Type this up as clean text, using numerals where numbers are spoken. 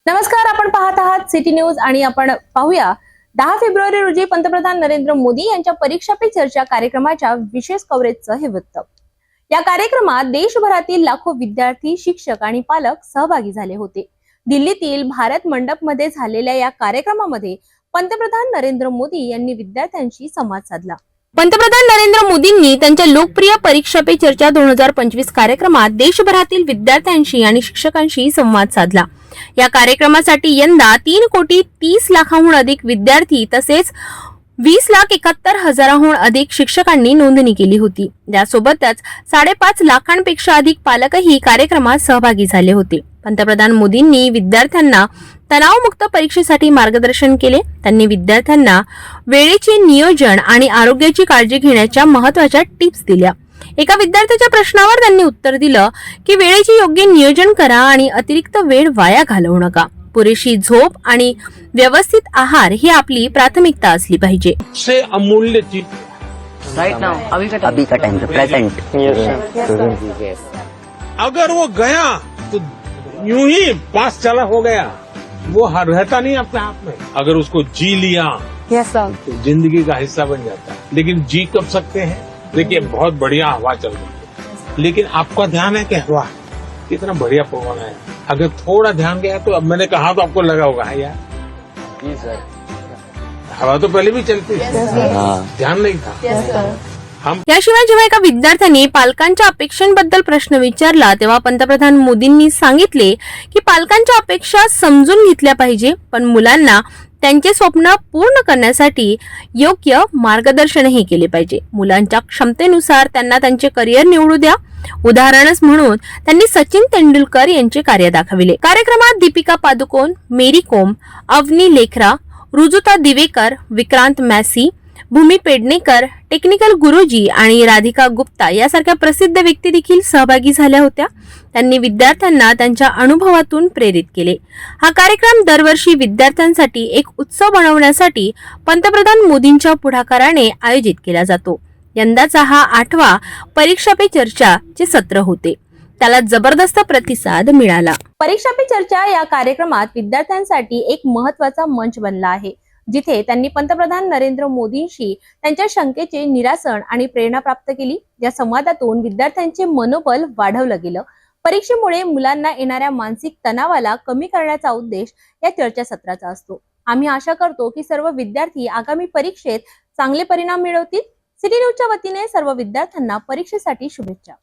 नमस्कार, आपण पाहत आहात सिटी न्यूज आणि आपण पाहूया 10 फेब्रुवारी रोजी पंतप्रधान नरेंद्र मोदी यांच्या परीक्षा पे चर्चा कार्यक्रमाच्या विशेष कव्हरेजचं हे वृत्त। या कार्यक्रमात देशभरातील लाखो विद्यार्थी, शिक्षक आणि पालक सहभागी झाले होते। दिल्लीतील भारत मंडप मध्ये झालेल्या या कार्यक्रमामध्ये पंतप्रधान नरेंद्र मोदी यांनी विद्यार्थ्यांशी संवाद साधला। पंतप्रधान नरेंद्र मोदींनी त्यांच्या लोकप्रिय परीक्षा पे चर्चा 2025 कार्यक्रमात देशभरातील विद्यार्थ्यांशी आणि शिक्षकांशी संवाद साधला। या कार्यक्रमासाठी यंदा 3,30,00,000हून अधिक विद्यार्थी तसेच 20,71,000हून अधिक शिक्षकांनी नोंदणी केली होती। यासोबतच 5.5 लाखांपेक्षा अधिक पालकही कार्यक्रमात सहभागी झाले होते। पंतप्रधान मोदींनी विद्यार्थ्यांना तणावमुक्त परीक्षेसाठी मार्गदर्शन केले। त्यांनी विद्यार्थ्यांना वेळेचे नियोजन आणि आरोग्याची काळजी घेण्याच्या महत्त्वाच्या टिप्स दिल्या। एका विद्यार्थ्याच्या प्रश्नावर त्यांनी उत्तर दिलं की वेळेचे योग्य नियोजन करा आणि अतिरिक्त वेळ वाया घालवू नका। पुरेशी झोप आणि व्यवस्थित आहार ही आपली प्राथमिकता असली पाहिजे। सबसे अमूल्य चीज राइट नाउ अभी का टाइम प्रेजेंट। अगर वो गया तो यूं ही पास चला हो गया, वो रहता नहीं अपने आप में। अगर उसको जी लिया तो जिंदगी का हिस्सा बन जाता है। लेकिन जी कब सकते हैं? देखिए, बहुत बढ़िया हवा चल रही है, लेकिन आपका ध्यान है कि हवा कितना बढ़िया पवन है। अगर थोड़ा ध्यान गया तो अब मैंने कहा तो आपको लगा होगा यार जी सर, हवा तो पहले भी चलती है, ध्यान नहीं था। याशिवाय जेव्हा एका विद्यार्थ्याने पालकांच्या अपेक्षांबद्दल प्रश्न विचारला तेव्हा पंतप्रधान मोदींनी सांगितले की पालकांच्या अपेक्षा समजून घेतल्या पाहिजे, पण मुलांना त्यांचे स्वप्न पूर्ण करण्यासाठी योग्य मार्गदर्शनही केले पाहिजे। मुलांच्या क्षमतेनुसार त्यांना त्यांचे करिअर निवडू द्या। उदाहरणच म्हणून त्यांनी सचिन तेंडुलकर यांचे कार्य दाखविले। कार्यक्रमात दीपिका पादुकोण, मेरी कोम, अवनी लेखरा, रुजुता दिवेकर, विक्रांत मॅसी, भूमी पेडणेकर, टेक्निकल गुरुजी आणि राधिका गुप्ता यासारख्या प्रसिद्ध व्यक्ती देखील सहभागी झाल्या होत्या। त्यांनी विद्यार्थ्यांना त्यांच्या अनुभवातून प्रेरित केले। हा कार्यक्रम दरवर्षी विद्यार्थ्यांसाठी एक उत्सव बनवण्यासाठी पंतप्रधान मोदींच्या पुढाकाराने आयोजित केला जातो। यंदाचा हा 8वा परीक्षा पे चर्चाचे सत्र होते। त्याला जबरदस्त प्रतिसाद मिळाला। परीक्षा पे चर्चा या कार्यक्रमात विद्यार्थ्यांसाठी एक महत्त्वाचा मंच बनला आहे, जिथे त्यांनी पंतप्रधान नरेंद्र मोदींशी त्यांच्या शंकेचे निरासन आणि प्रेरणा प्राप्त केली। या संवादातून विद्यार्थ्यांचे मनोबल वाढवलं गेलं। परीक्षेमुळे मुलांना येणाऱ्या मानसिक तणावाला कमी करण्याचा उद्देश या चर्चासत्राचा असतो। आम्ही आशा करतो की सर्व विद्यार्थी आगामी परीक्षेत चांगले परिणाम मिळवतील। सिटी न्यूजच्या वतीने सर्व विद्यार्थ्यांना परीक्षेसाठी शुभेच्छा।